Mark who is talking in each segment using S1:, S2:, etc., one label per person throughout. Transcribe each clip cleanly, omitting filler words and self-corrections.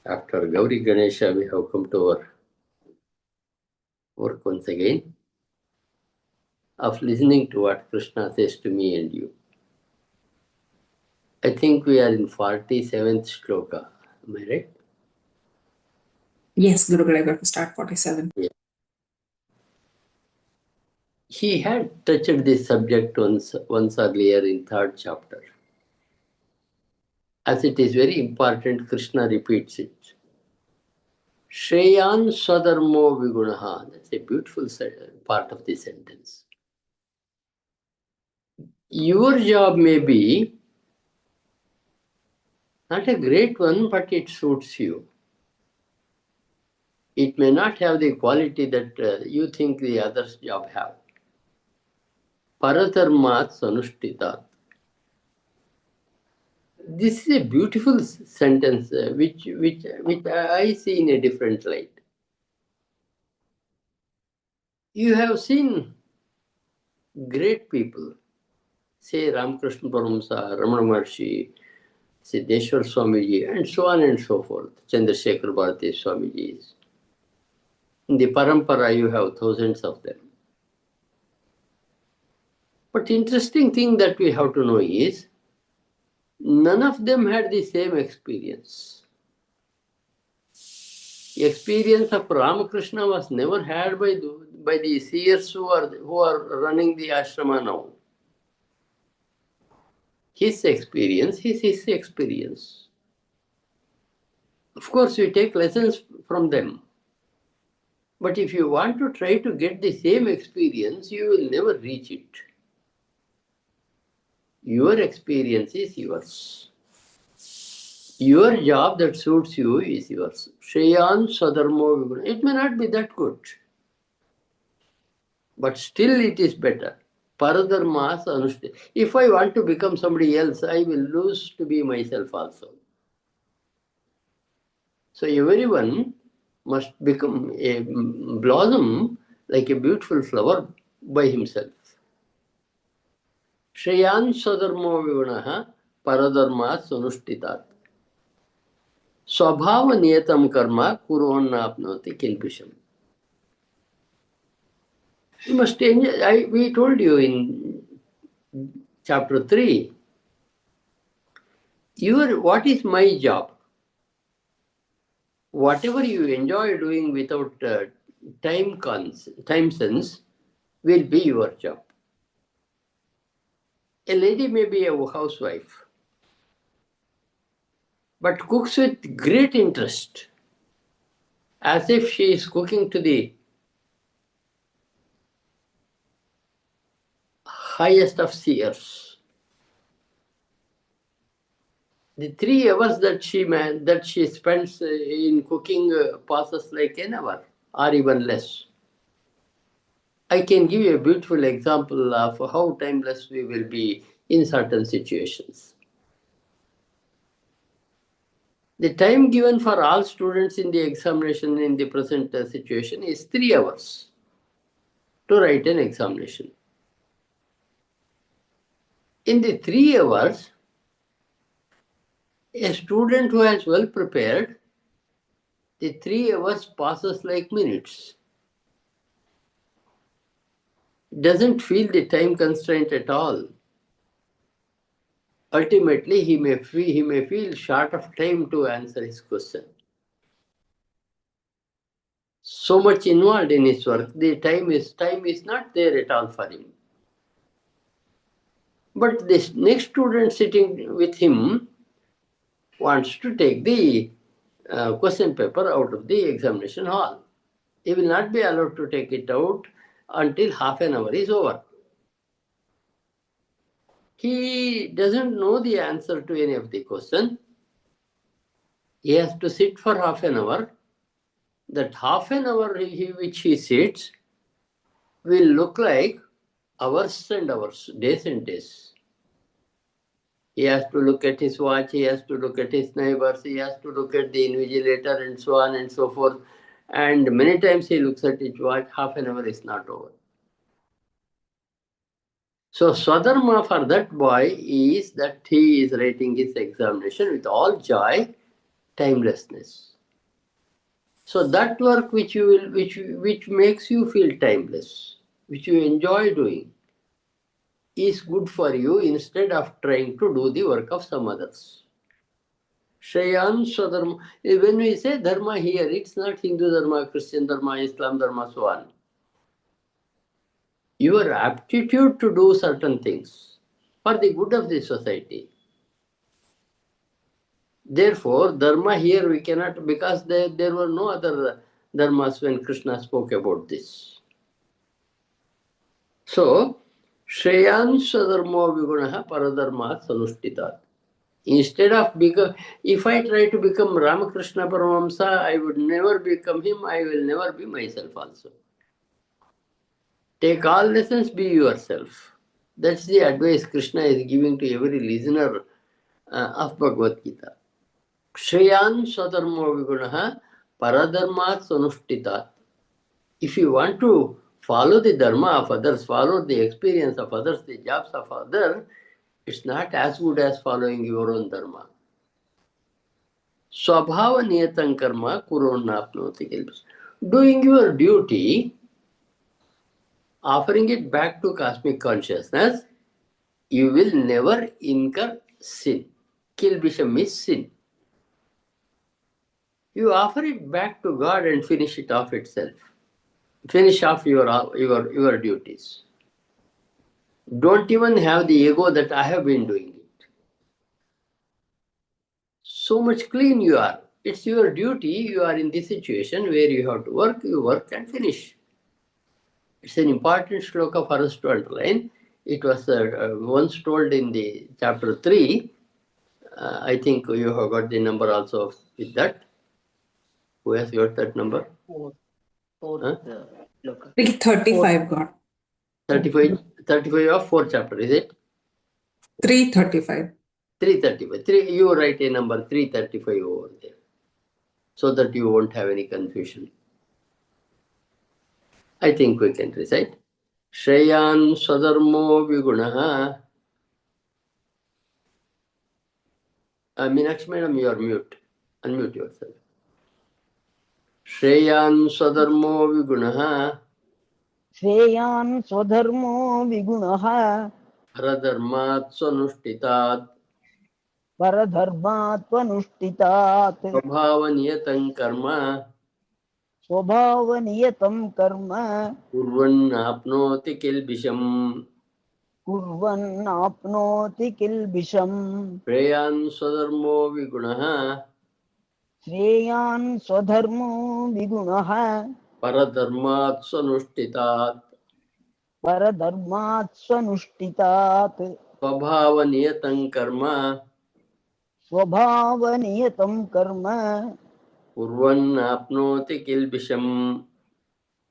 S1: After Gauri Ganesha, we have come to our work once again of listening to what Krishna says to me and you. I think we are in 47th shloka. Am I right?
S2: Yes, Guru, I got to start 47.
S1: Yeah. He had touched this subject once earlier in third chapter. As it is very important, Krishna repeats it. Shreyan Swadharmo Vigunaha. That's a beautiful part of the sentence. Your job may be not a great one, but it suits you. It may not have the quality that you think the other's job have. Paradharmat sanushtitat. This is a beautiful sentence which I see in a different light. You have seen great people, say Ramakrishna Paramahamsa, Ramana Maharshi, Siddheshwar Swamiji, and so on and so forth, Chandrasekhar Bharati Swamiji. In the parampara, you have thousands of them. But interesting thing that we have to know is, none of them had the same experience. The experience of Ramakrishna was never had by the seers who are running the ashrama now. His experience is his experience. Of course, we take lessons from them. But if you want to try to get the same experience, you will never reach it. Your experience is yours. Your job that suits you is yours. Shreyan Swadharmo Viguna. It may not be that good, but still it is better. Paradharmas Anushti. If I want to become somebody else, I will lose to be myself also. So everyone must become a blossom like a beautiful flower by himself. Shreyan Swadharmo Vigunaha Paradharmas Anushtitat. Swabhava niyatam karma kurvannapnoti kilbisham. You must enjoy. We told you in chapter 3, what is my job? Whatever you enjoy doing without time sense will be your job. A lady may be a housewife, but cooks with great interest, as if she is cooking to the highest of seers. The 3 hours that she spends in cooking passes like an hour or even less. I can give you a beautiful example of how timeless we will be in certain situations. The time given for all students in the examination in the present situation is 3 hours to write an examination. In the 3 hours, a student who has well prepared, the 3 hours passes like minutes. Doesn't feel the time constraint at all. Ultimately, he may feel short of time to answer his question. So much involved in his work, the time is not there at all for him. But this next student sitting with him wants to take the question paper out of the examination hall. He will not be allowed to take it out until half an hour is over. He doesn't know the answer to any of the question. He has to sit for half an hour. That half an hour which he sits will look like hours and hours, days and days. He has to look at his watch, he has to look at his neighbors, he has to look at the invigilator and so on and so forth. And many times he looks at his watch, half an hour is not over. So Swadharma for that boy is that he is writing his examination with all joy, timelessness. So that work which makes you feel timeless, which you enjoy doing, is good for you instead of trying to do the work of some others. Shayan Swadharma. When we say dharma here, it's not Hindu dharma, Christian dharma, Islam dharma, so on. Your aptitude to do certain things for the good of the society. Therefore, dharma here we cannot, because there were no other dharmas when Krishna spoke about this. So, Shreyan Swadharmo Vigunaha Paradharma Sanushtita. Instead of if I try to become Ramakrishna Paramahamsa, I would never become him, I will never be myself also. Take all lessons, be yourself. That's the advice Krishna is giving to every listener of Bhagavad Gita. Shreyan Swadharmo Vigunaha Paradharmat Sanushtita. If you want to follow the dharma of others, follow the experience of others, the jobs of others, it's not as good as following your own dharma. Swabhava niyatam karma kuronnapnoti kilpas. Doing your duty, offering it back to cosmic consciousness, you will never incur sin. Kilbisham is sin. You offer it back to God and finish it off itself. Finish off your duties. Don't even have the ego that I have been doing it. So much clean you are. It's your duty. You are in this situation where you have to work, you work and finish. It's an important shloka for us to underline. It was once told in the chapter 3. I think you have got the number also with that. Who has got that number?
S3: Fourth
S1: Huh?
S3: Shloka.
S2: 335 God.
S1: 35 of 4th chapter, is it?
S2: 335.
S1: 335. You write a number 335 over there, so that you won't have any confusion. I think we can recite. Shreyan Swadharmo Vigunaha. Meenakshi madam, you are mute. Unmute yourself. Shreyan Swadharmo Vigunaha.
S3: Shreyan Swadharmo Vigunaha
S1: Paradharmat Swanushtitaat.
S3: Paradharmat Vanushtitaat
S1: Swabhavaniyatam karma.
S3: Swabhavaniyatam karma
S1: Kurvan apnoti kilbisham.
S3: Kurvan apnoti kilbisham.
S1: Shreyan Swadharmo Vigunaha.
S3: Shreyan Swadharmo Vigunaha
S1: Paradharmat Swanushtitaat.
S3: Paradharmat Swanushtitaat
S1: Swabhavaniyatam karma.
S3: Swabhavaniyatam karma
S1: Kurvan apnoti kilbisham.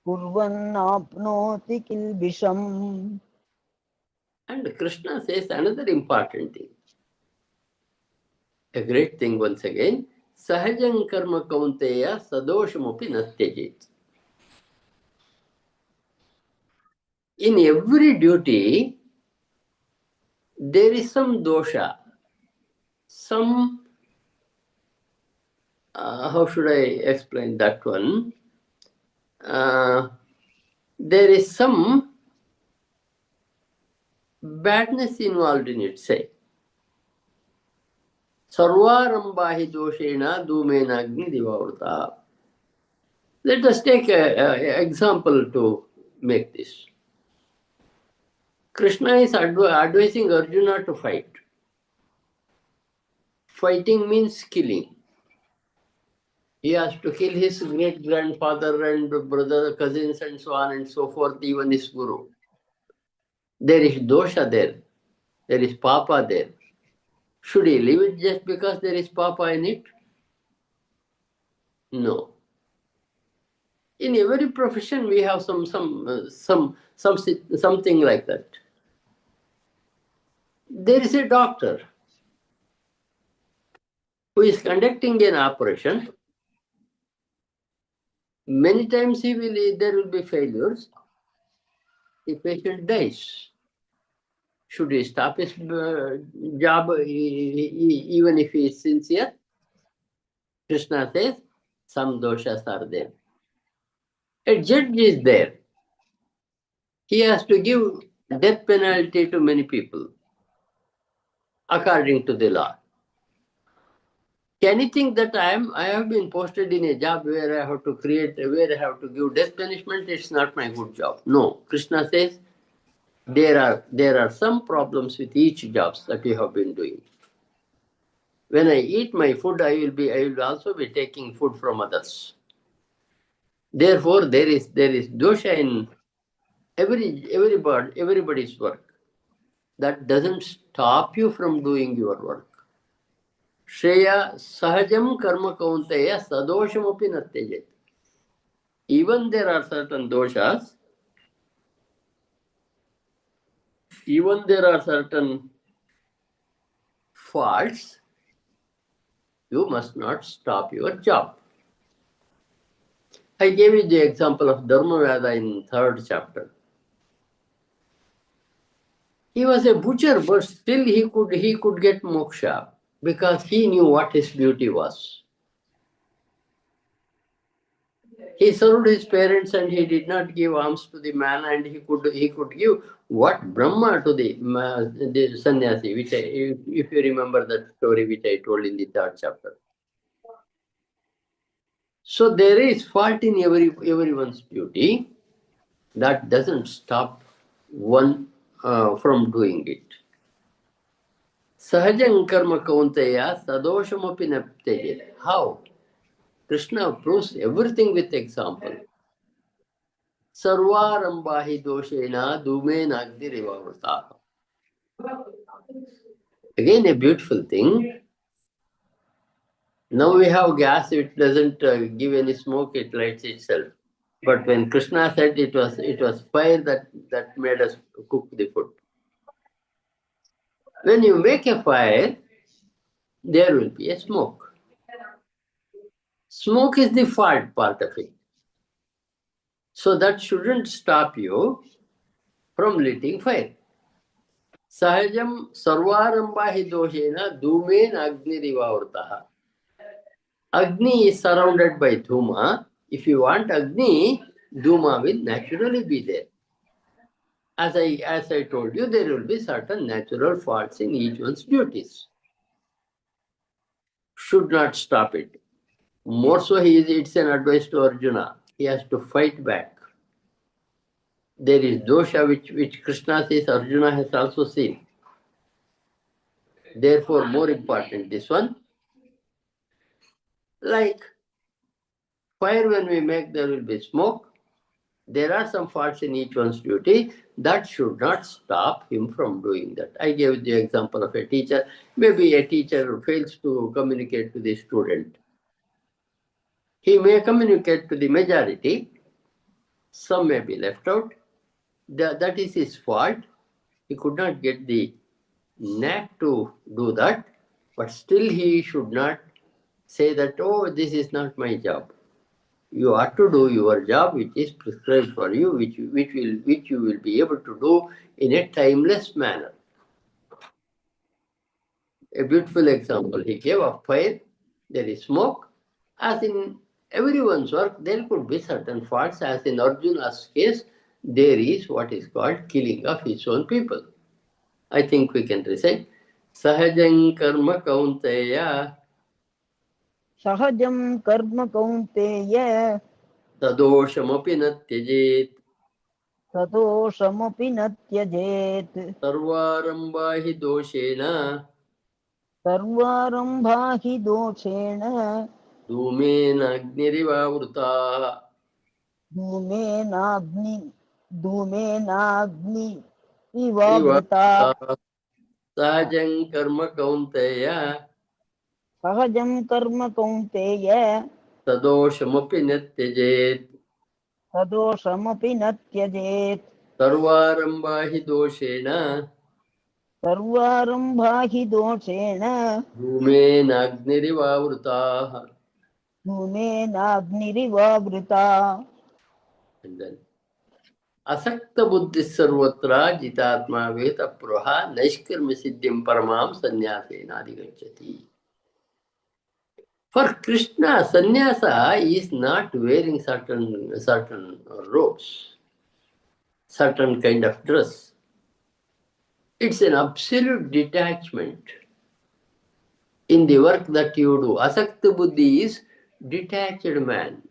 S3: Kurvan apnoti kilbisham.
S1: And Krishna says another important thing. A great thing once again. Sahajam karma kaunteya sadoshamupi natyajit. In every duty, there is some dosha, some, how should I explain that one? There is some badness involved in it, say. Sarvarambahi doshena dhumena agni divavrta. Let us take an example to make this. Krishna is advising Arjuna to fight. Fighting means killing. He has to kill his great-grandfather and brother, cousins and so on and so forth, even his guru. There is dosha there. There is papa there. Should he leave it just because there is papa in it? No. In every profession, we have something like that. There is a doctor who is conducting an operation. Many times there will be failures. The patient dies. Should he stop his job even if he is sincere? Krishna says, Some doshas are there. A judge is there. He has to give death penalty to many people according to the law. Can you think that I have been posted in a job where I have to where I have to give death punishment? It's not my good job. No. Krishna says there are some problems with each jobs that you have been doing. When I eat my food, I will also be taking food from others. Therefore, there is dosha in everybody's work. That doesn't stop you from doing your work. Shreya sahajam karma kaunteya sadoshamapi natyajet. Even there are certain doshas, even there are certain faults, you must not stop your job. I gave you the example of Dharmavada in 3rd chapter. He was a butcher, but still he could get moksha because he knew what his duty was. He served his parents and he did not give alms to the man, and he could give what Brahma to the sannyasi, which if you remember that story which I told in the 3rd chapter. So there is fault in everyone's duty. That doesn't stop one from doing it. Sahajang karma kaunteya sadoshamapi naptejet. How? Krishna proves everything with example. Sarvarambahi doshena dhumen agdirivavruta. Again, a beautiful thing. Now we have gas, it doesn't give any smoke, it lights itself. But when Krishna said it was fire that made us cook the food. When you make a fire, there will be a smoke. Smoke is the fault part of it. So that shouldn't stop you from lighting fire. Sahajam sarvarambahi doshena dhumen agnirivavurtaha. Agni is surrounded by dhuma. If you want Agni, dhuma will naturally be there. As I told you, there will be certain natural faults in each one's duties. Should not stop it. More so, it's an advice to Arjuna. He has to fight back. There is dosha which Krishna says Arjuna has also seen. Therefore, more important, this one. Like fire, when we make, there will be smoke. There are some faults in each one's duty. That should not stop him from doing that. I gave the example of a teacher. Maybe a teacher fails to communicate to the student. He may communicate to the majority. Some may be left out. That is his fault. He could not get the knack to do that. But still he should not say that, oh, this is not my job. You ought to do your job, which is prescribed for you, which you will be able to do in a timeless manner. A beautiful example he gave of fire. There is smoke. As in everyone's work, there could be certain faults. As in Arjuna's case, there is what is called killing of his own people. I think we can recite. Sahajang karma kaunteya
S3: Sahajam karma kaunteya
S1: tadosamapi natyajet
S3: sadoshamapi natyajet
S1: sarvarambahi doshena
S3: sarvarambhahi doshena
S1: dhumena agnirivavruta.
S3: धूमेनाग्नि इवावृता
S1: Sahajang karma kaunteya
S3: सहजं कर्म कौन्तेय
S1: tadosamapi natyajet
S3: सदोषमपि न त्यजेत्
S1: sarvarambahi doshena
S3: सर्वारम्भा हि दोषेण
S1: dhumena agnirivavruta.
S3: धूमेनाग्निरिवावृता.
S1: And then asakta buddhi sarvatra jitatma veta praha naishkarmi siddhim paramam sannyasena adhigacchati. For Krishna, sannyasa is not wearing certain robes, certain kind of dress. It's an absolute detachment in the work that you do. Asakta buddhi is detached man.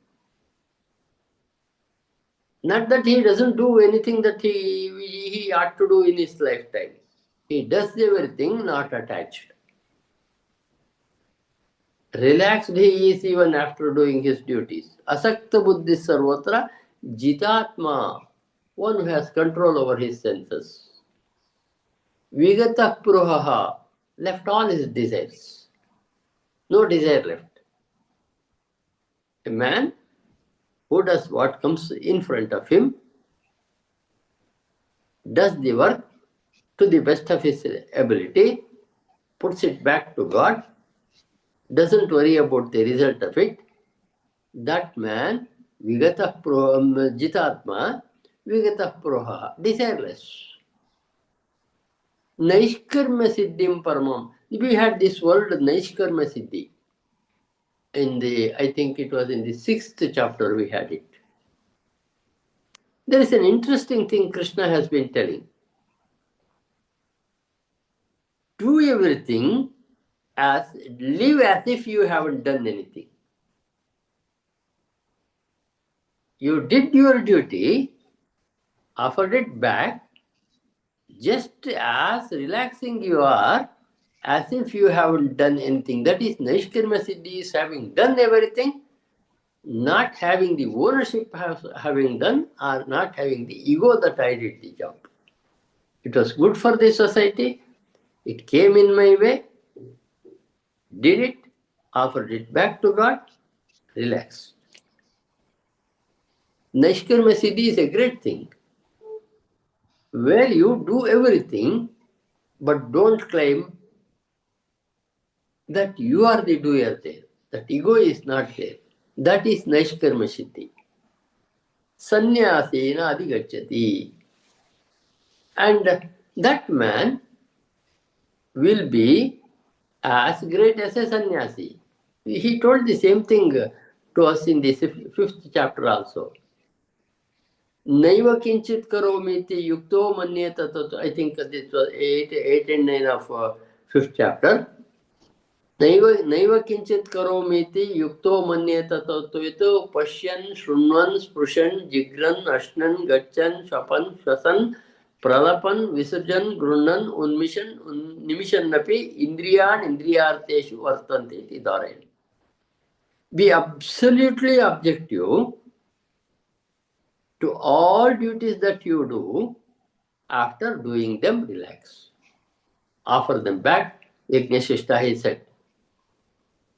S1: Not that he doesn't do anything that he ought to do in his lifetime. He does everything not attached. Relaxed he is even after doing his duties. Asakta buddhi sarvatra jitatma, one who has control over his senses. Vigata pruhaha, left all his desires. No desire left. A man who does what comes in front of him, does the work to the best of his ability, puts it back to God, doesn't worry about the result of it, that man, jitatma, vigata proha, desireless. Naishkarma siddhim paramam. We had this word Naishkarma siddhi. I think it was in the 6th chapter we had it. There is an interesting thing Krishna has been telling. Do everything live as if you haven't done anything. You did your duty, offered it back, just as relaxing you are, as if you haven't done anything. That is Naishkarma Siddhi, is having done everything, not having the ownership of having done, or not having the ego that I did the job. It was good for the society, it came in my way, did it, offered it back to God, relax. Naishkarma Siddhi is a great thing, where you do everything, but don't claim that you are the doer there. That ego is not there. That is Naishkarma Siddhi. Sannyasena adhigacchati. And that man will be as great as a sannyasi. He told the same thing to us in the 5th chapter also. Naiva kinchit karomiti yukto manyeta. I think this was 8 and 9 of 5th chapter. Naiva kinchit karomiti yukto manyeta tato pashyan shrunvan sprushyan jigran ashnan gachan shapan shasan pralapan visarjan grunnan unmishan nimishan napi indriyan indriyarteshu vartanti iti dharayan. Be absolutely objective to all duties that you do. After doing them, relax. Offer them back. Yajnashishta, he said.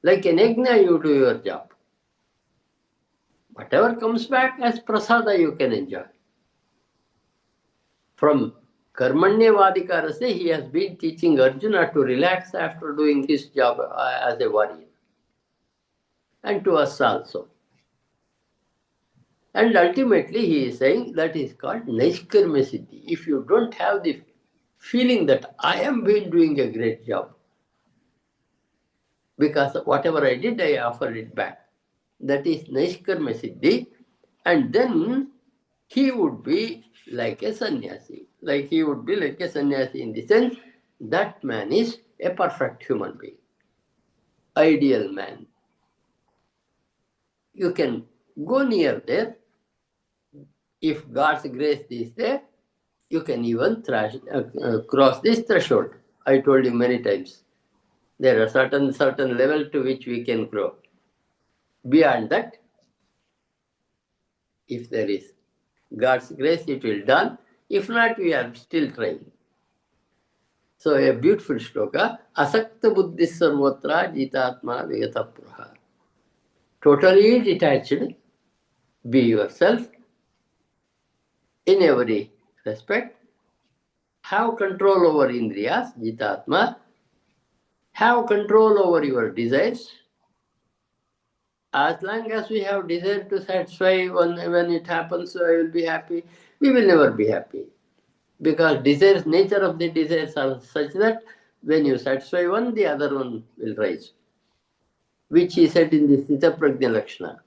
S1: Like an yajna, you do your job. Whatever comes back as prasada, you can enjoy. From Karmanyavadikarase, he has been teaching Arjuna to relax after doing his job as a warrior. And to us also. And ultimately, he is saying that is called Naishkarma Siddhi. If you don't have the feeling that I am been doing a great job, because whatever I did, I offered it back. That is Naishkarma Siddhi. And then he would be like a sannyasi. Like he would be like a sannyasi in the sense that man is a perfect human being. Ideal man. You can go near there. If God's grace is there, you can even cross this threshold. I told you many times. There are certain level to which we can grow. Beyond that, if there is God's grace, it will done. If not, we are still trying. So a beautiful shloka. Asakta buddhi sarvatra jitatma vigata praha. Totally detached. Be yourself in every respect. Have control over indriyas, jitatma. Have control over your desires. As long as we have desire to satisfy when it happens, I will be happy. We will never be happy. Because nature of the desires are such that when you satisfy one, the other one will rise. which he said in the Sthita Prajna Lakshana.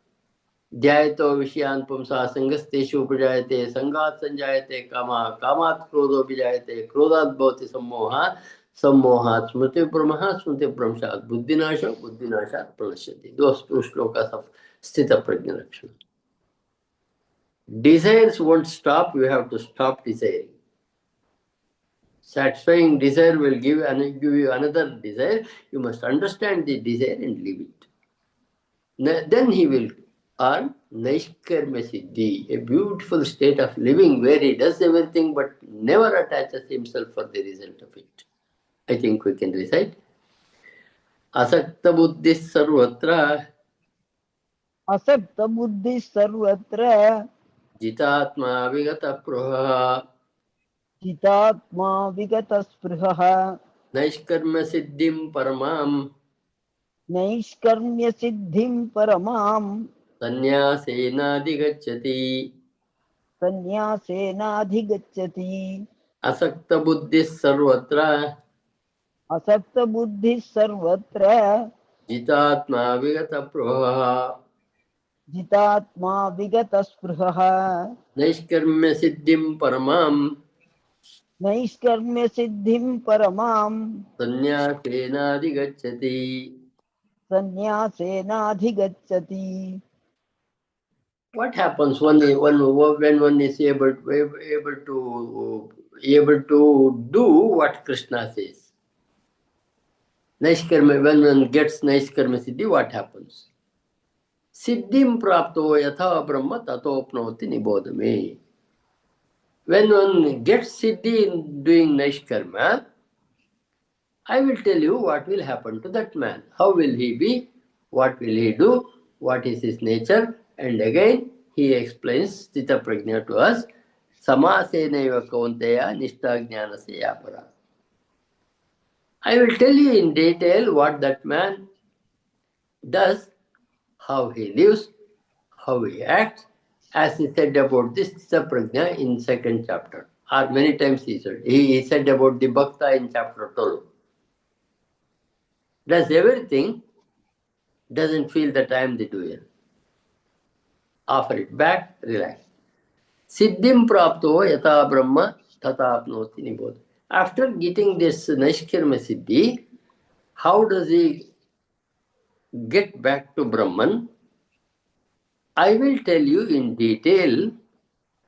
S1: Dhyayato Vishyan Pumsa Sangasteshu Upajayate Sangat Sanjayate Kama Kamat Krodho Vijayate Krodhat Bhavati Sammoha Sammohat Smriti Brahmaha Smriti Brahmshat Buddhinasha Buddhinashat Pranashyati. Those two shlokas of Sthita Prajna Lakshana. Desires won't stop, you have to stop desiring. Satisfying desire will give you another desire. You must understand the desire and leave it. Then he will earn Naishkarma Siddhi, a beautiful state of living where he does everything but never attaches himself for the result of it. I think we can recite. Asakta buddhi sarvatra
S3: असक्त बुद्धि सर्वत्र
S1: jitatma vigata praha
S3: चितात्मा विगत स्पृहः
S1: Naishkarma Siddhim paramam
S3: नैष्कर्म्य सिद्धिं परमां
S1: Sanyasenadi
S3: संन्यासेनाधिगच्छति
S1: असक्त बुद्धि सर्वत्र
S3: असक्त बुद्धिः सर्वत्र
S1: जितात्मा विगत प्रभव
S3: जितात्मा विगत स्पृहः
S1: नैष्कर्म्य सिद्धिं परमां
S3: नैष्कर्म्य सिद्धिं परमां
S1: संन्यासेनाधिगच्छति.
S3: संन्यासेनाधिगच्छति.
S1: What happens when one is able to do what Krishna says? Naishkarma, when one gets Naishkarma Siddhi, what happens? Siddhim prapto yatha brahma tatopnoti nibodhame. When one gets Siddhi in doing Naishkarma, I will tell you what will happen to that man. How will he be? What will he do? What is his nature? And again, he explains Sthita Prajna to us. Samasenaiva kaunteya nishta jnanasya yapara. I will tell you in detail what that man does, how he lives, how he acts, as he said about this Sthita Prajna in second chapter. Or many times he said about the Bhakta in chapter 12. Does everything, doesn't feel that I am the doer. Offer it back, relax. Siddhim prapto yata brahma tata apnoti nibodh. After getting this Naishkarma Siddhi, how does he get back to Brahman? I will tell you in detail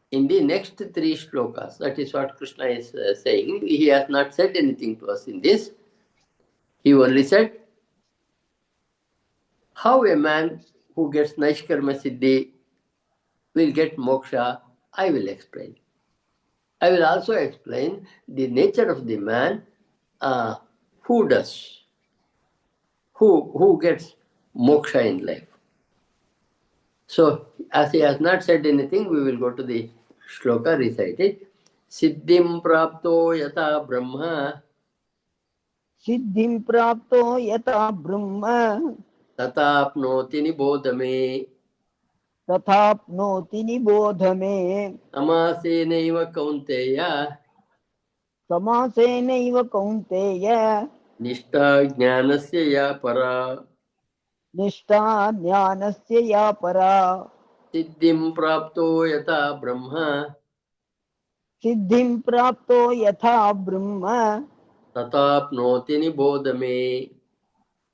S1: in the next three shlokas. That is what Krishna is saying. He has not said anything to us in this. He only said, how a man who gets Naishkarma Siddhi will get moksha, I will explain. I will also explain the nature of the man who gets moksha in life. So, as he has not said anything, we will go to the shloka recited. Siddhim prapto yata brahma
S3: सिद्धिं प्राप्तो यथा ब्रह्म
S1: tatapnoti nibodhame
S3: तथाप्नोति निबोध मे.
S1: amasenaiva kaunteya
S3: समासेनैव कौन्तेय
S1: nishta jnanasya ya para.
S3: निष्ठा ज्ञानस्य या परा.
S1: Siddhim prapto yata brahma
S3: सिद्धिं प्राप्तो यथा ब्रह्म
S1: tatapnoti nibodhame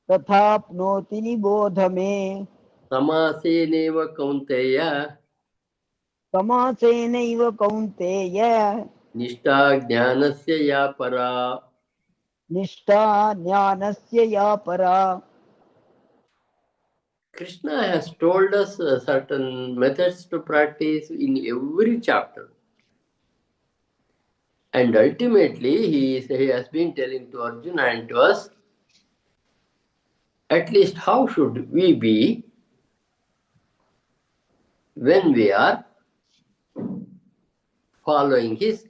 S3: तथाप्नोति निबोध मे.
S1: समासेनैव kaunteya
S3: समासेनैव कौन्तेय
S1: निष्ठा ज्ञानस्य या परा.
S3: निष्ठा ज्ञानस्य या परा.
S1: Krishna has told us certain methods to practice in every chapter. And ultimately, he has been telling to Arjuna and to us, at least how should we be when we are following his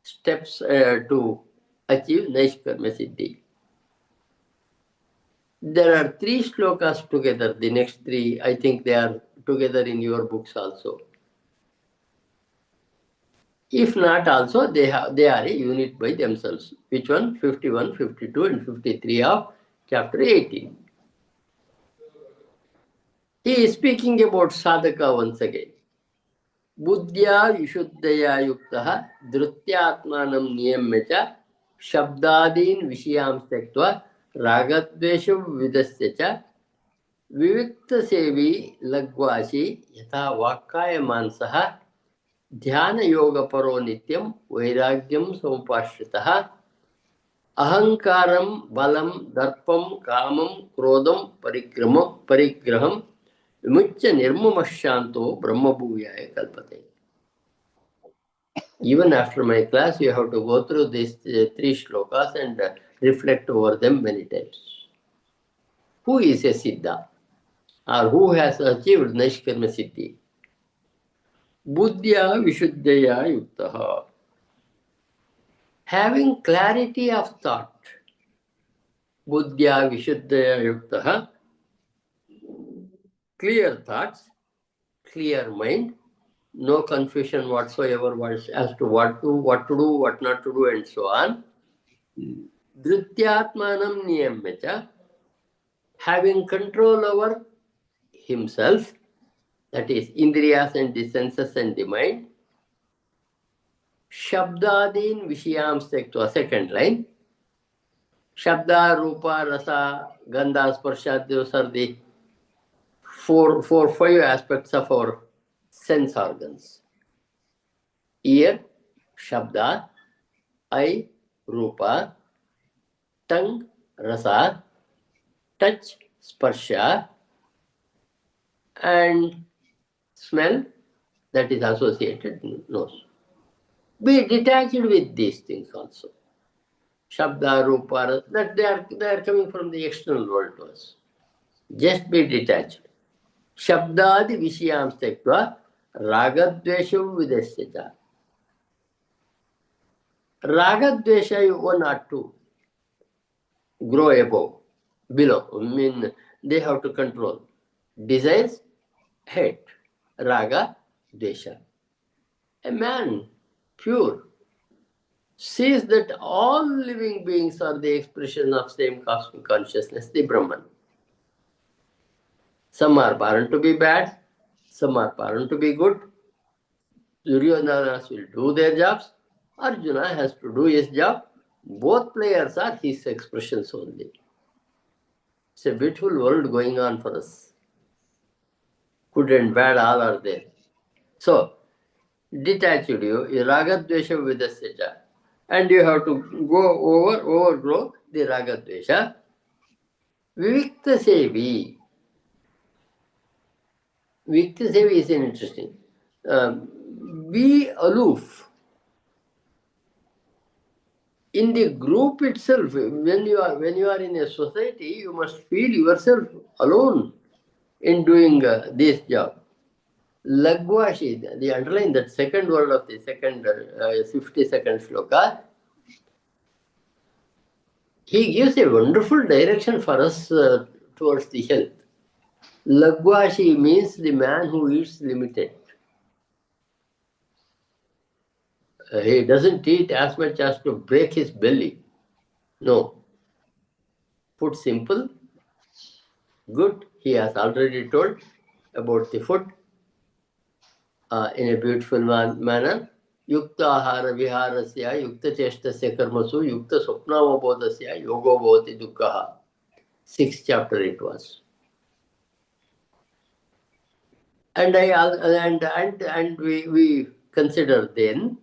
S1: steps to achieve Naishkarma Siddhi. There are three shlokas together, the next three, I think they are together in your books also. If not also, they are a unit by themselves. Which one? 51, 52 and 53 of chapter 18. He is speaking about sadhaka once again. Buddhya vishuddhaya yuktaha dhrutyatmanam niyamya cha shabdadin vishayam tektva ragadvesham vidasya cha vivikta sevi lagvashi yatha vakkaya mansaha dhyana yoga paro nityam vairagyam samupashritah अहंकारम बलम दर्पम कामम क्रोधम परिग्रहम विमुच्य निर्मम शांतो ब्रह्मभूयाय कल्पते. Even after my class, you have to go through these three shlokas and reflect over them many times. Who is a siddha, or who has achieved Naishkarma Siddhi? Buddhya vishuddhaya yuktaha. Having clarity of thought. Buddhya vishuddhaya yuktaha. Clear thoughts, clear mind, no confusion whatsoever as to what to do, what not to do, and so on. Dhrityatmanam niyamya, having control over himself, that is indriyas and the senses and the mind. Shabdadin vishayam tektva, second line. Shabda, rupa, rasa, gandha, sparsha, those are the five aspects of our sense organs. Ear, shabda, eye, rupa, tongue, rasa, touch, sparsha, and smell, that is associated nose. Be detached with these things also. Shabda, rupa, that they are coming from the external world to us. Just be detached. Shabdadi vishayam tektva ragadvesham vidasya. Ragadvesha you one or two grow above, below. I mean, they have to control. Desires, hate. Raga, desha. A man, pure, sees that all living beings are the expression of same cosmic consciousness, the Brahman. Some are born to be bad, some are born to be good. Duryodhanas will do their jobs. Arjuna has to do his job. Both players are his expressions only. It's a beautiful world going on for us. Good and bad all are there. So, detached you, ragadvesha vidasya, and you have to overgrow the ragadvesha. Vivikta sevi. Vivikta sevi is interesting. Be aloof. In the group itself, when you are in a society, you must feel yourself alone in doing this job. Lagvashi, the underline that second word of the second 52nd shloka, he gives a wonderful direction for us towards the health. Lagvashi means the man who eats limited. He doesn't eat as much as to break his belly. No. Put simple, good. He has already told about the food in a beautiful manner. Yukta ahara viharasya, yukta cheshtasya karmasu, yukta swapnamabodhasya, yogo bhavati dukkha. 6th chapter it was. And we consider then,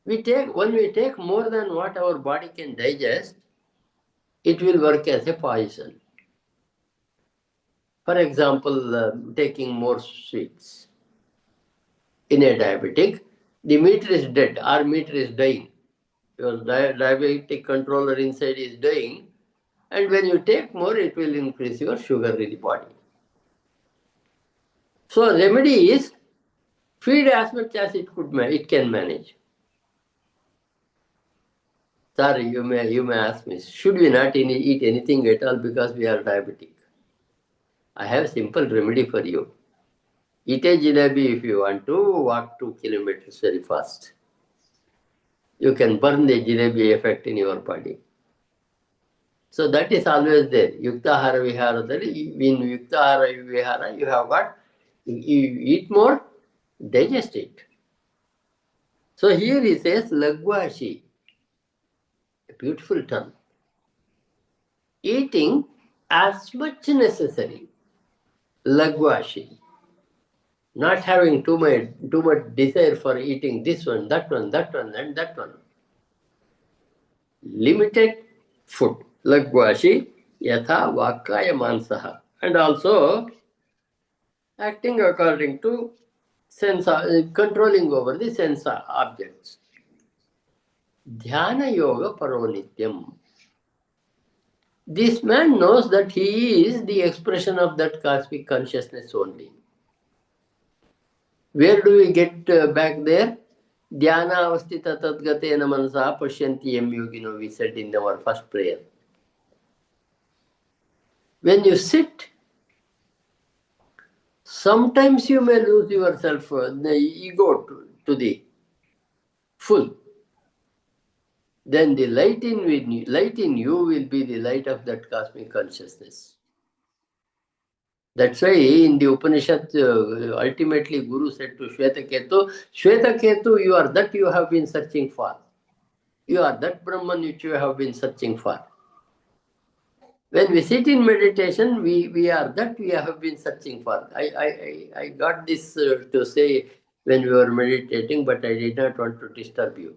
S1: when we take more than what our body can digest, it will work as a poison. For example, taking more sweets. In a diabetic, the meter is dead, our meter is dying. Your diabetic controller inside is dying, and when you take more, it will increase your sugar in the body. So remedy is feed as much as it can manage. Sorry, you may ask me, should we not eat anything at all because we are diabetic? I have a simple remedy for you. Eat a jalebi if you want to, walk 2 kilometers very fast. You can burn the jalebi effect in your body. So that is always there. Yuktahara Viharadali, in Yuktahara Vihara, you have got, you eat more, digest it. So here he says, Lagvashi, a beautiful term. Eating as much necessary. Lagvashi. Not having too much desire for eating this one, and that one. Limited food. Lagvashi, yatha vakaya mansaha. And also acting according to sense, controlling over the sense objects. Dhyana yoga paronityam. This man knows that he is the expression of that cosmic consciousness only. Where do we get back there? Dhyana avastita tadgatena manasa pashyanti yam yogino, we said in our first prayer. When you sit, sometimes you may lose yourself, the ego to the full. Then the light in you will be the light of that cosmic consciousness. That's why in the Upanishad, ultimately Guru said to Shwetaketu, you are that you have been searching for. You are that Brahman which you have been searching for. When we sit in meditation, we are that we have been searching for. I got this to say when we were meditating, but I did not want to disturb you.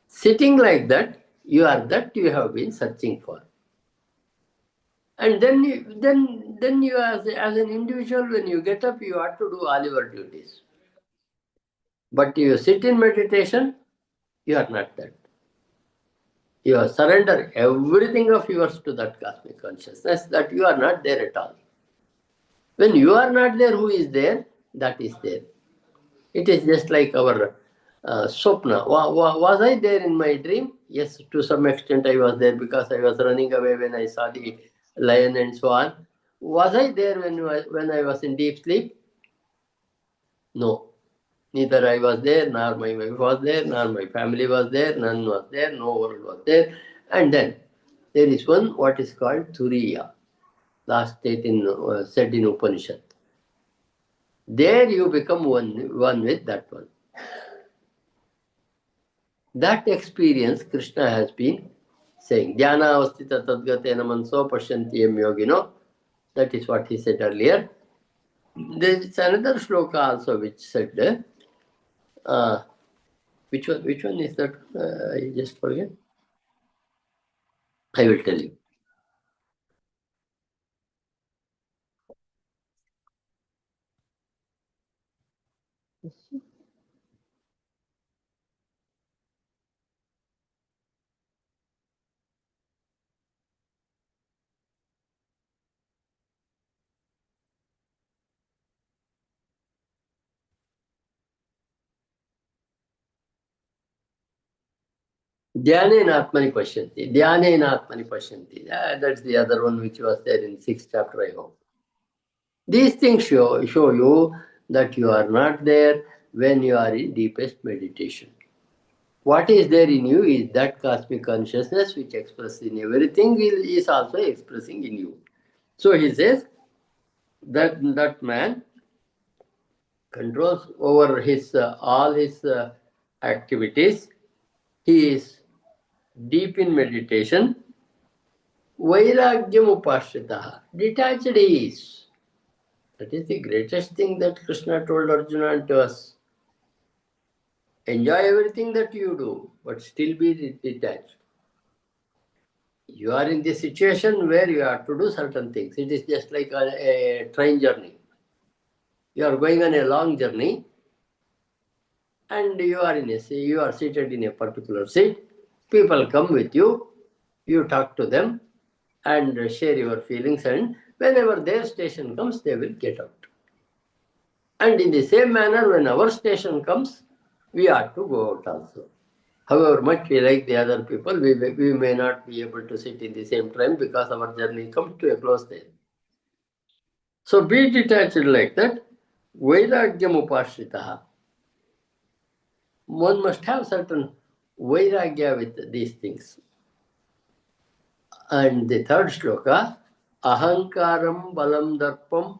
S1: Sitting like that, you are that you have been searching for. And then you as an individual, when you get up, you have to do all your duties. But you sit in meditation, you are not that. You have surrendered everything of yours to that cosmic consciousness, that you are not there at all. When you are not there, who is there? That is there. It is just like our Swapna. Was I there in my dream? Yes, to some extent I was there because I was running away when I saw the lion and so on. Was I there when I was in deep sleep? No. Neither I was there, nor my wife was there, nor my family was there, none was there, no world was there. And then there is one what is called Turiya, last state said in Upanishad. There you become one with that one. That experience Krishna has been saying. Dhyana avastita tadgatena manso pashyanti yam yogino. That is what he said earlier. There is another shloka also which said, which one is that? I just forget. I will tell you. Dhyana Atmani Pashyanti. Dhyana Atmani Pashyanti. That's the other one which was there in 6th chapter, I hope. These things show you that you are not there when you are in deepest meditation. What is there in you is that cosmic consciousness which expresses in everything is also expressing in you. So he says that man controls over his all his activities. He is deep in meditation. Vairagyam upashritaha. Detached he is. That is the greatest thing that Krishna told Arjuna and to us. Enjoy everything that you do, but still be detached. You are in the situation where you have to do certain things. It is just like a train journey. You are going on a long journey and you are seated in a particular seat. People come with you, you talk to them and share your feelings, and whenever their station comes, they will get out. And in the same manner, when our station comes, we have to go out also. However much we like the other people, we may not be able to sit in the same train because our journey comes to a close there. So be detached like that. Vairagyam upashritaha. One must have certain vairagya with these things. And the third shloka, Ahankaram balam darpam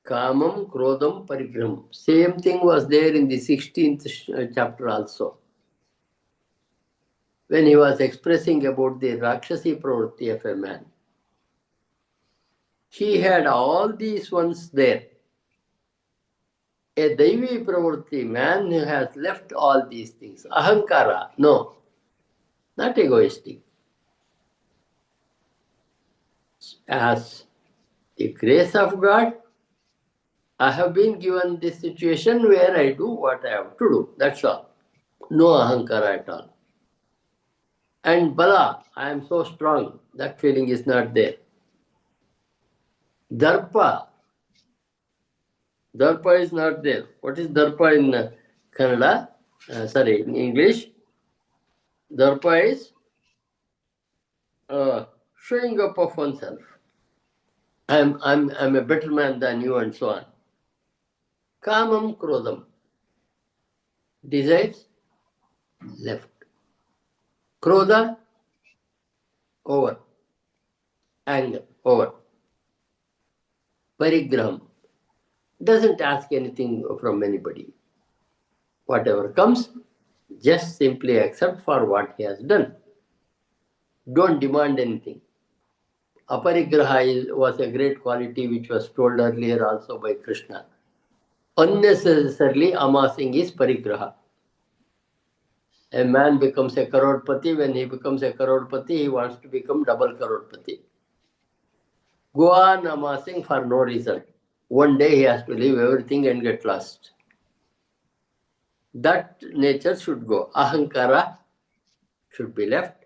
S1: kamam krodam parigraham. Same thing was there in the 16th chapter also. When he was expressing about the Rakshasi pravritti of a man. He had all these ones there. A Daivi pravritti, man who has left all these things. Ahankara, no, not egoistic. As the grace of God, I have been given this situation where I do what I have to do. That's all. No ahankara at all. And bala, I am so strong. That feeling is not there. Darpa, darpa is not there. What is darpa in Kannada? Sorry, in English? Darpa is showing up of oneself. I'm a better man than you and so on. Kamam krodam. Desires, left. Krodha, over. Anger, over. Parigraham, doesn't ask anything from anybody. Whatever comes, just simply accept for what he has done. Don't demand anything. Aparigraha was a great quality which was told earlier also by Krishna. Unnecessarily amassing is parigraha. A man becomes a crorepati. When he becomes a crorepati, he wants to become double crorepati. Go on amassing for no reason. One day he has to leave everything and get lost. That nature should go. Ahankara should be left.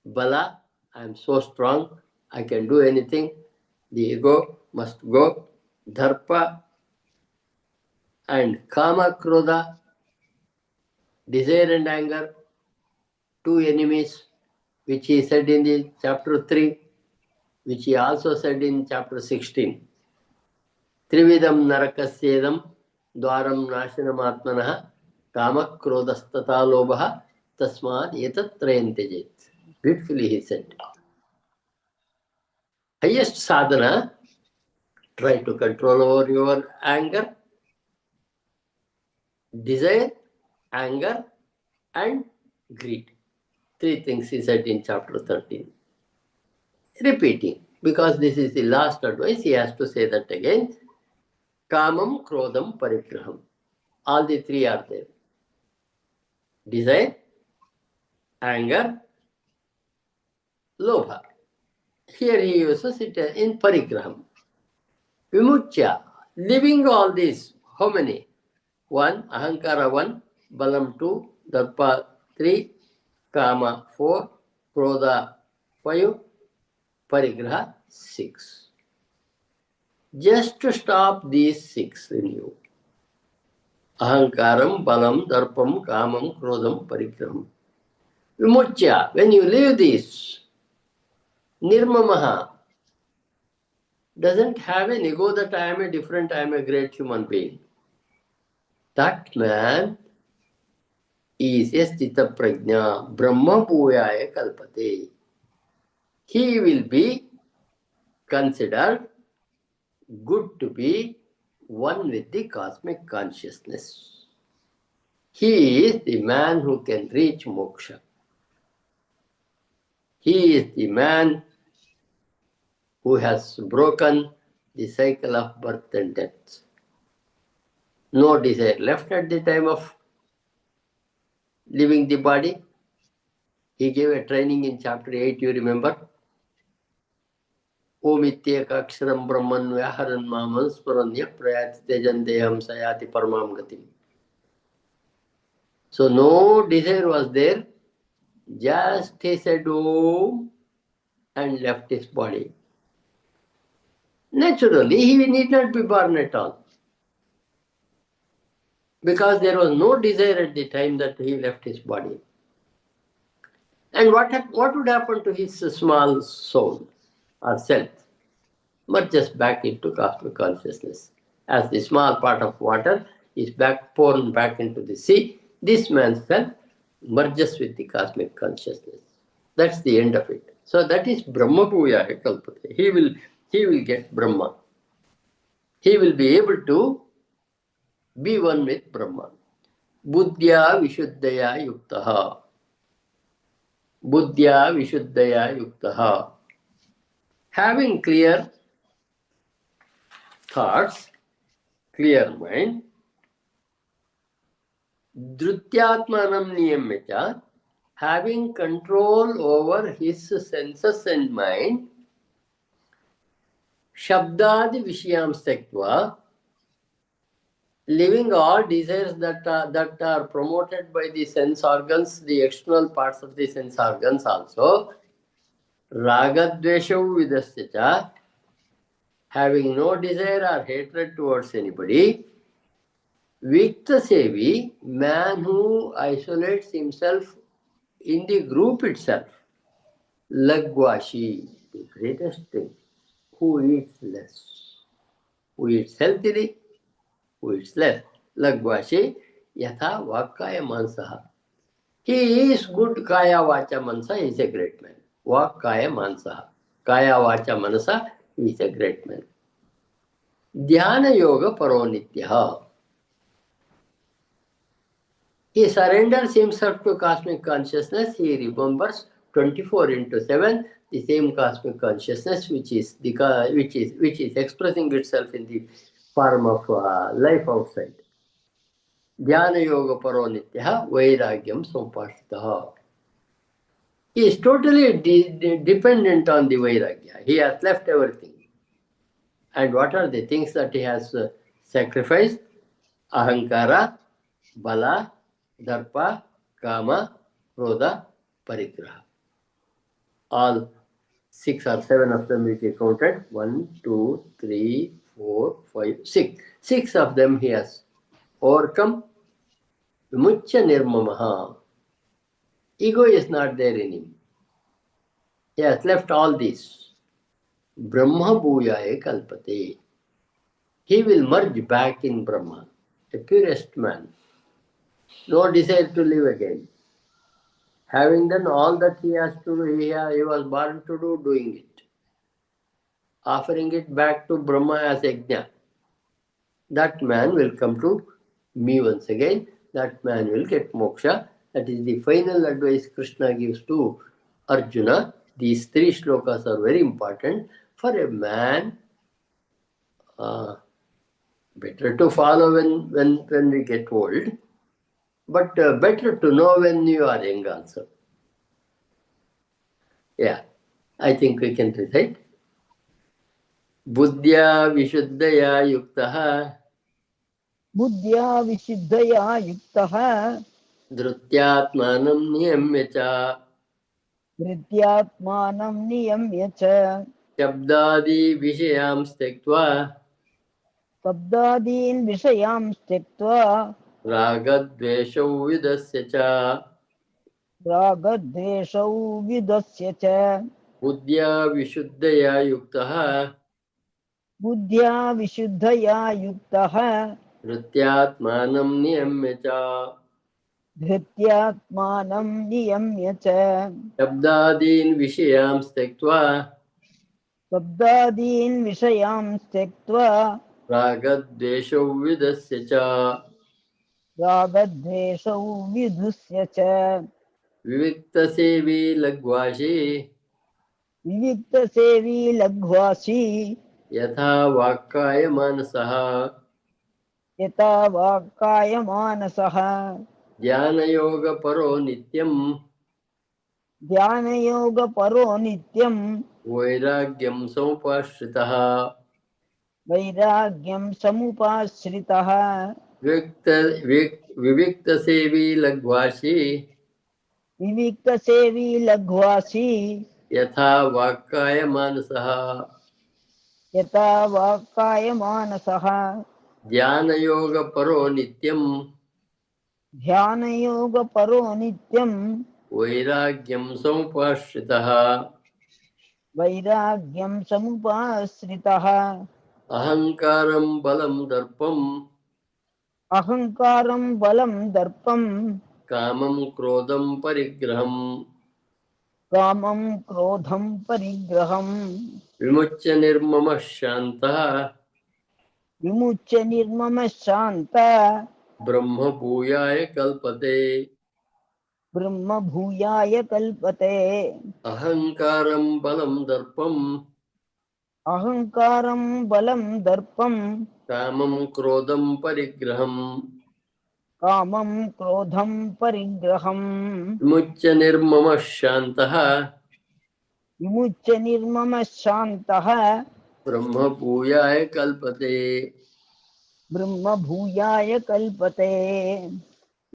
S1: Bala, I am so strong, I can do anything. The ego must go. Dharpa and Kama Krodha, desire and anger, two enemies, which he said in the chapter 3, which he also said in chapter 16. Trividam narakasyedam dwaram nashanam atmanah kama krodastata lobha tasmad etat trayantejet. Beautifully he said. Highest sadhana, try to control over your anger, desire, anger, and greed. Three things he said in chapter 13. Repeating, because this is the last advice, he has to say that again. Kamam, Krodam, Parigraham. All the three are there. Desire, anger, lobha. Here he uses it in Parigraham. Vimuchya, leaving all these, how many? 1, Ahankara 1, Balam 2, Darpa 3, Kama 4, Krodha 5, Parigraha 6. Just to stop these 6 in you. Ahankaram, Balam, Darpam, Kamam, Krodham, Parigraham. Vimuchya, when you leave this, Nirmamaha doesn't have an ego that I am a different, I am a great human being. That man is a Sthita Prajna, Brahma Bhuyaya Kalpate. He will be considered good to be one with the cosmic consciousness. He is the man who can reach moksha. He is the man who has broken the cycle of birth and death. No desire left at the time of leaving the body. He gave a training in chapter 8, you remember? Omityeka aksharam brahman vyaharan maman sparanya prayat tejan deham sayati paramam gatim. So no desire was there. Just he said Om and left his body. Naturally, he need not be born at all. Because there was no desire at the time that he left his body. And what would happen to his small soul or self? Merges back into cosmic consciousness. As the small part of water is poured back into the sea, this man's self merges with the cosmic consciousness. That's the end of it. So that is Brahma Bhuyaya Kalpate. He will get Brahma. He will be able to be one with Brahma. Buddhya Vishuddhaya Yuktaha. Buddhya Vishuddhaya Yuktaha. Having clear thoughts, clear mind, Dhrutyatmanam Niyamya, having control over his senses and mind, Shabdadi Vishayam Stektva, leaving all desires that are promoted by the sense organs, the external parts of the sense organs also, Ragadveshav Vidasya, having no desire or hatred towards anybody, Vikta Sevi, man who isolates himself in the group itself, Lagwashi, the greatest thing, who eats less, who eats healthily, who eats less. Lagwashi, Yatha Vakaya Mansaha. He is good Kaya Vacha Mansa, he is a great man. Vakaya Mansaha. Kaya Vacha Manasa, he is a great man. Dhyana Yoga Paronityaha. He surrenders himself to cosmic consciousness. He remembers 24 into 7, the same cosmic consciousness which is expressing itself in the form of life outside. Dhyana Yoga Paronityaha Vairagyam Sampashitaha. He is totally dependent on the Vairagya. He has left everything. And what are the things that he has sacrificed? Ahankara, Bala, Darpa, Kama, Krodha, Parigraha. All 6 or 7 of them which he counted. 1, 2, 3, 4, 5, 6. 6 of them he has overcome. Vimuchya Nirmamaha. Ego is not there in him. He has left all these. Brahma Bhuyaye Kalpate. He will merge back in Brahma, a purest man. No desire to live again. Having done all that he has to do, he was born to do, doing it. Offering it back to Brahma as Yajna. That man will come to me once again. That man will get moksha. That is the final advice Krishna gives to Arjuna. These 3 shlokas are very important for a man. Better to follow when we get old, but better to know when you are young also. Yeah, I think we can recite. Buddhya Vishuddhaya Yuktaha
S3: Buddhya Vishuddhaya Yuktaha
S1: Dhrutyatmanam Niyamya
S3: Dhrityatmanam Niyamya cha
S1: Shabdadi Vishayam Stektva
S3: Sabdadin Vishayam Stektva
S1: Ragadveshav Vidasya Cha
S3: Ragadveshau Vidasya cha
S1: Buddhya Vishuddhaya Yuktaha
S3: Buddhya Vishuddhaya Yuktaha
S1: Dhrutyatmanam Niyamya
S3: Dhrityatmanam Niyamya cha
S1: Shabdadin Vishayam Stektva
S3: Sabdadin Vishayam Stektva
S1: Ragadveshav Vidasya Cha
S3: Ragadveshau Vidusya cha
S1: Vivikta Sevi Lagvashi
S3: Vivikta Sevi Lagvasi
S1: Yatha Vakaya Manasaha
S3: Yata Vakaya Manasaha
S1: Dhyana Yoga Paro Nityam
S3: Dhyana Yoga Paro Nityam
S1: Vairagyam Sampashritaha
S3: Vairagyam Samupashritaha
S1: Vivikta Sevi Lagvashi
S3: Vivikta Sevi Lagvasi
S1: Yatha Vakaya Manasaha
S3: Yata Vakaya Manasaha
S1: Dhyana Yoga Paro Nityam
S3: Dhyana Yoga Paro Nityam
S1: Vairagyam Sampashritaha
S3: Vairagyam Samupashritaha
S1: Ahankaram Balam Darpam
S3: Ahankaram Balam Darpam
S1: Kamam Krodam Parigraham
S3: कामं क्रोधं परिग्रहम्
S1: विमुच्य निर्ममः शान्तः
S3: विमुच्य निर्ममः शान्त
S1: ब्रह्म भूयाय कल्पते।
S3: ब्रह्म भूयाय कल्पते।
S1: अहंकारं बलं दर्पं
S3: अहंकारं बलं दर्पं
S1: कामं क्रोधं परिग्रहम्
S3: कामं क्रोधं परिग्रहम्
S1: विमुच्य निर्ममः शान्तः
S3: विमुच्य निर्ममः शान्तः
S1: ब्रह्म भूयाय कल्पते।
S3: ब्रह्म भूयाय कल्पते।